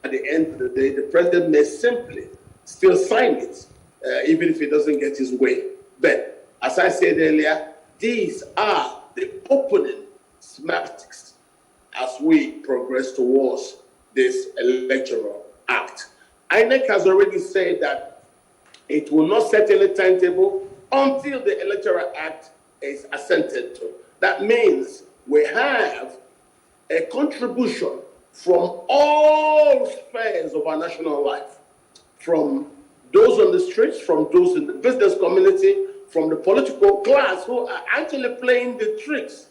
at the end of the day, the president may simply still sign it, even if he doesn't get his way. But as I said earlier, these are the opening schematics as we progress towards this electoral act. INEC has already said that it will not set any timetable until the electoral act is assented to. That means we have a contribution from all spheres of our national life, from those on the streets, from those in the business community, from the political class who are actually playing the tricks.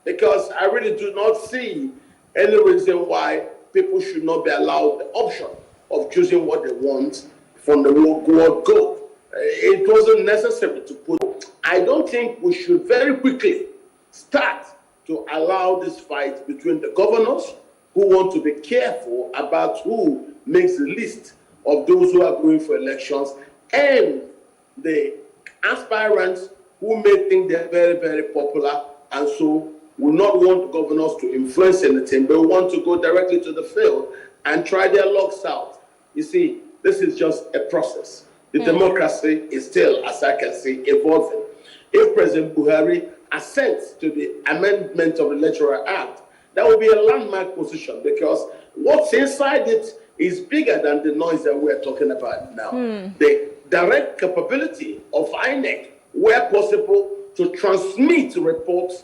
Because I really do not see any reason why people should not be allowed the option of choosing what they want from the word go. It wasn't necessary to put. I don't think we should very quickly start to allow this fight between the governors who want to be careful about who makes the list of those who are going for elections and the aspirants who may think they're very, very popular and so will not want governors to influence anything, but want to go directly to the field and try their lucks out. You see, this is just a process. The democracy is still, as I can see, evolving. If President Buhari assents to the amendment of the Electoral Act, that will be a landmark position because what's inside it is bigger than the noise that we're talking about now. The direct capability of INEC, where possible, to transmit reports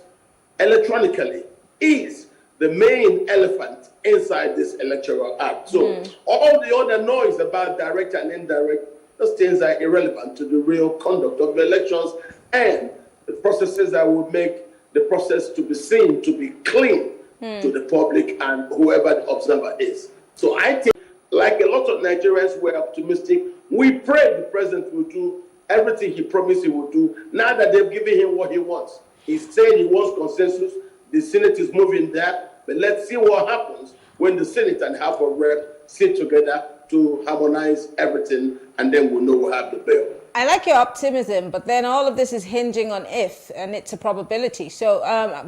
electronically is the main elephant inside this Electoral Act. So all the other noise about direct and indirect, those things are irrelevant to the real conduct of the elections and the processes that would make the process to be seen, to be clean to the public and whoever the observer is. So I think, like a lot of Nigerians were optimistic, we pray the president will do everything he promised he would do. Now that they've given him what he wants. He said he wants consensus. The Senate is moving there. But let's see what happens when the Senate and House of Reps sit together to harmonize everything, and then we'll know we'll have the bill. I like your optimism, but then all of this is hinging on if, and it's a probability. So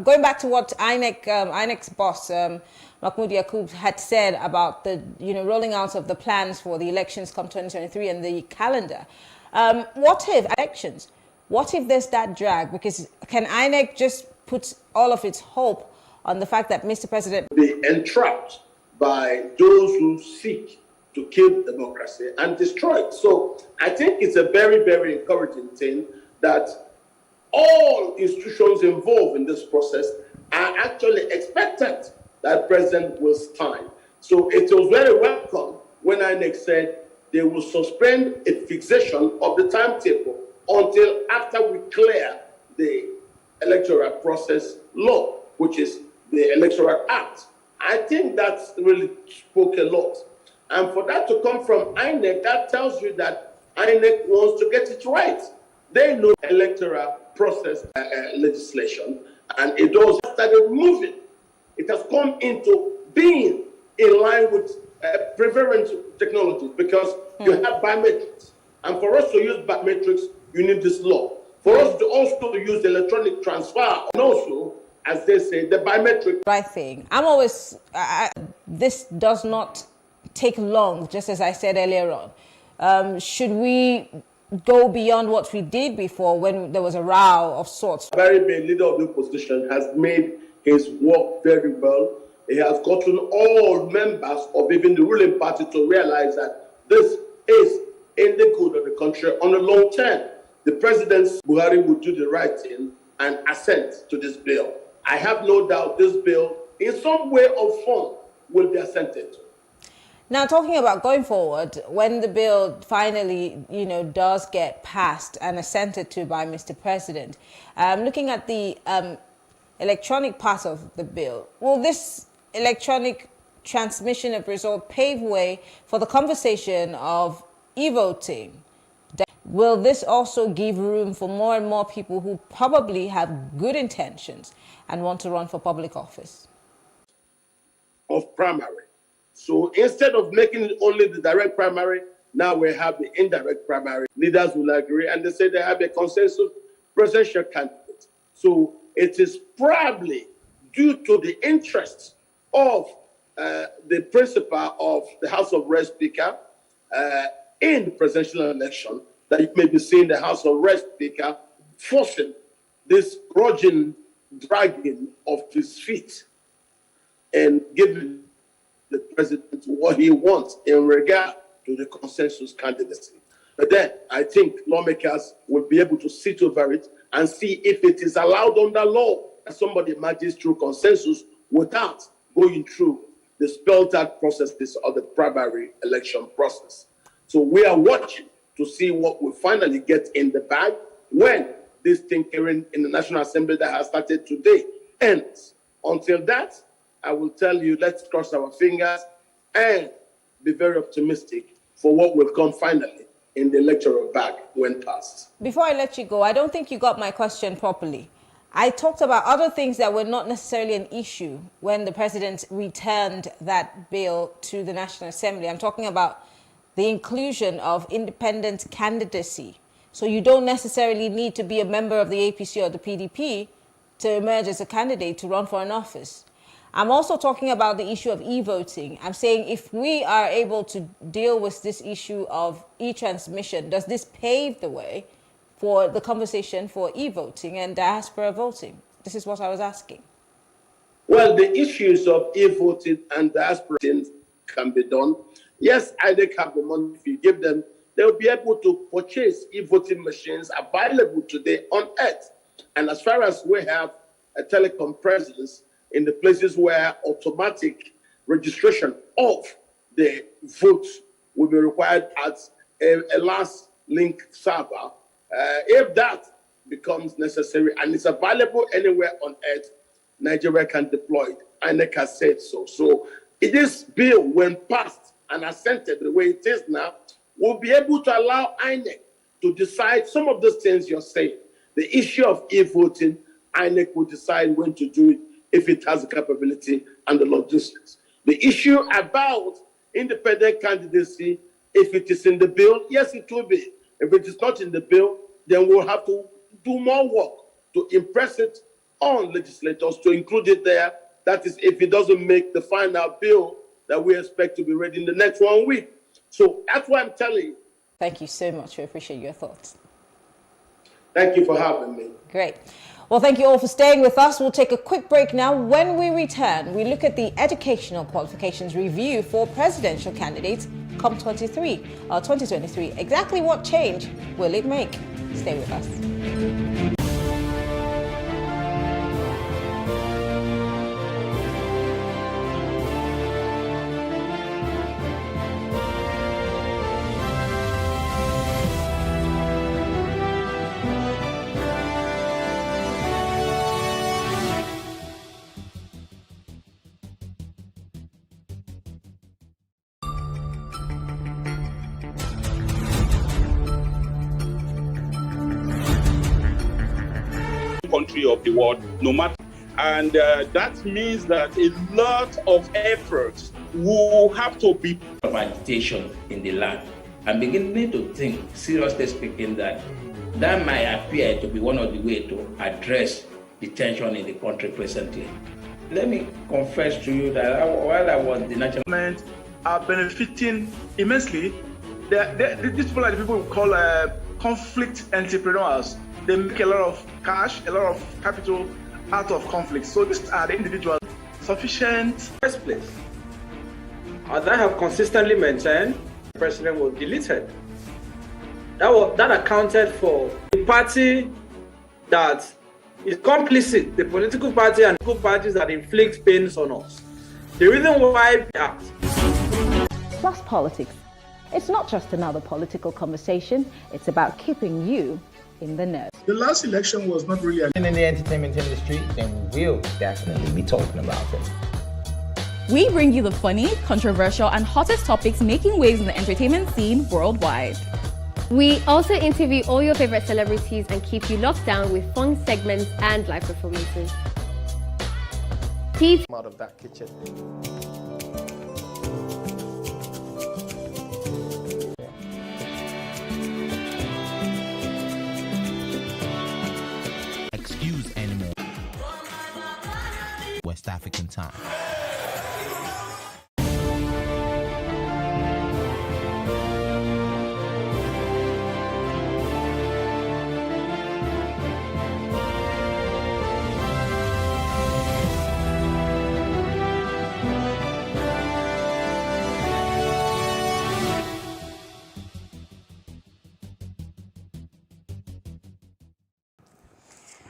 going back to what INEC's boss, Mahmoud Yakub, had said about the rolling out of the plans for the elections come 2023 and the calendar. What if elections? What if there's that drag? Because can INEC just put all of its hope on the fact that Mr. President be entrapped by those who seek to kill democracy and destroy it? So I think it's a very, very encouraging thing that all institutions involved in this process are actually expectant that President will sign. So it was very welcome when INEC said they will suspend a fixation of the timetable until after we clear the electoral process law, which is the Electoral Act. I think that's really spoke a lot. And for that to come from INEC, that tells you that INEC wants to get it right. They know electoral process legislation, and it does started moving. It has come into being in line with prevalent technologies because you have biometrics. And for us to use biometrics, you need this law. For us to also use electronic transfer, and also, as they say, the biometric. Right thing. I'm always, this does not take long, just as I said earlier on. Should we go beyond what we did before when there was a row of sorts? Very big leader of the opposition has made his work very well. He has gotten all members of even the ruling party to realize that this is in the good of the country on the long term. The President Buhari will do the right thing and assent to this bill. I have no doubt this bill, in some way or form, will be assented to. Now, talking about going forward, when the bill finally, does get passed and assented to by Mr. President, looking at the electronic part of the bill, will this electronic transmission of result pave way for the conversation of e-voting? Will this also give room for more and more people who probably have good intentions and want to run for public office? Of primary. So instead of making it only the direct primary, now we have the indirect primary. Leaders will agree, and they say they have a consensus presidential candidate. So it is probably due to the interests of the principle of the House of Rep Speaker in the presidential election, that you may be seeing the House of Rep Speaker forcing this grudging dragging of his feet and giving the president what he wants in regard to the consensus candidacy. But then I think lawmakers will be able to sit over it and see if it is allowed under law that somebody marches through consensus without going through the spelled out processes of the primary election process. So we are watching to see what we finally get in the bag when this tinkering in the National Assembly that has started today ends. Until that, I will tell you, let's cross our fingers and be very optimistic for what will come finally in the electoral bag when passed. Before I let you go, I don't think you got my question properly. I talked about other things that were not necessarily an issue when the president returned that bill to the National Assembly. I'm talking about the inclusion of independent candidacy. So you don't necessarily need to be a member of the APC or the PDP to emerge as a candidate to run for an office. I'm also talking about the issue of e-voting. I'm saying if we are able to deal with this issue of e-transmission, does this pave the way for the conversation for e-voting and diaspora voting? This is what I was asking. Well, the issues of e-voting and diaspora can be done. Yes, INEC have the money. If you give them, they'll be able to purchase e-voting machines available today on Earth. And as far as we have a telecom presence in the places where automatic registration of the votes will be required at a last link server, if that becomes necessary and it's available anywhere on Earth, Nigeria can deploy it. INEC has said so. So this bill, when passed and assented the way it is now, will be able to allow INEC to decide some of those things you're saying. The issue of e-voting, INEC will decide when to do it if it has the capability and the logistics. The issue about independent candidacy, if it is in the bill, yes, it will be. If it is not in the bill, then we'll have to do more work to impress it on legislators to include it there. That is, if it doesn't make the final bill that we expect to be ready in the next 1 week. So that's what I'm telling you. Thank you so much. We appreciate your thoughts. Thank you for having me. Great. Well, thank you all for staying with us. We'll take a quick break now. When we return, we look at the educational qualifications review for presidential candidates COP23 or 2023. Exactly what change will it make? Stay with us. Country of the world, no matter, and that means that a lot of efforts will have to be of agitation in the land. I'm beginning to think, seriously speaking, that might appear to be one of the ways to address the tension in the country presently. Let me confess to you that while I was the national government are benefiting immensely. These people are the people we call conflict entrepreneurs. They make a lot of cash, a lot of capital out of conflict. So these are the individuals sufficient. First place, as I have consistently maintained, the president was deleted. That accounted for the party that is complicit, the political party and political parties that inflict pains on us. The reason why we act. Plus Politics. It's not just another political conversation, it's about keeping you in the know. The last election was not really in the entertainment industry, then we'll definitely be talking about it. We bring you the funny, controversial, and hottest topics making waves in the entertainment scene worldwide. We also interview all your favorite celebrities and keep you locked down with fun segments and live performances. Out of that kitchen. Excuse anymore. West African time.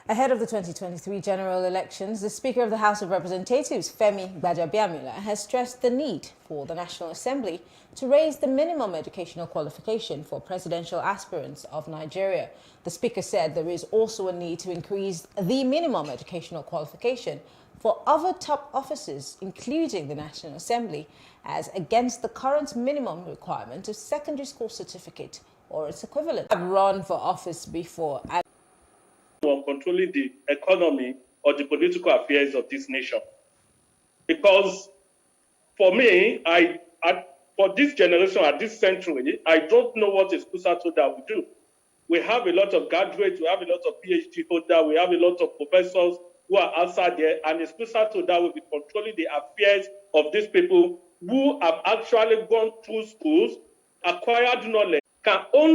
Ahead of the 2023 general elections, the Speaker of the House of Representatives, Femi Gbajabiamila, has stressed the need for the National Assembly to raise the minimum educational qualification for presidential aspirants of Nigeria. The Speaker said there is also a need to increase the minimum educational qualification for other top offices, including the National Assembly, as against the current minimum requirement of secondary school certificate or its equivalent. I've run for office before. On controlling the economy or the political affairs of this nation. Because for me, for this generation, at this century, I don't know what a school that will do. We have a lot of graduates, we have a lot of PhD holders, we have a lot of professors who are outside there, and a school that will be controlling the affairs of these people who have actually gone through schools, acquired knowledge, can only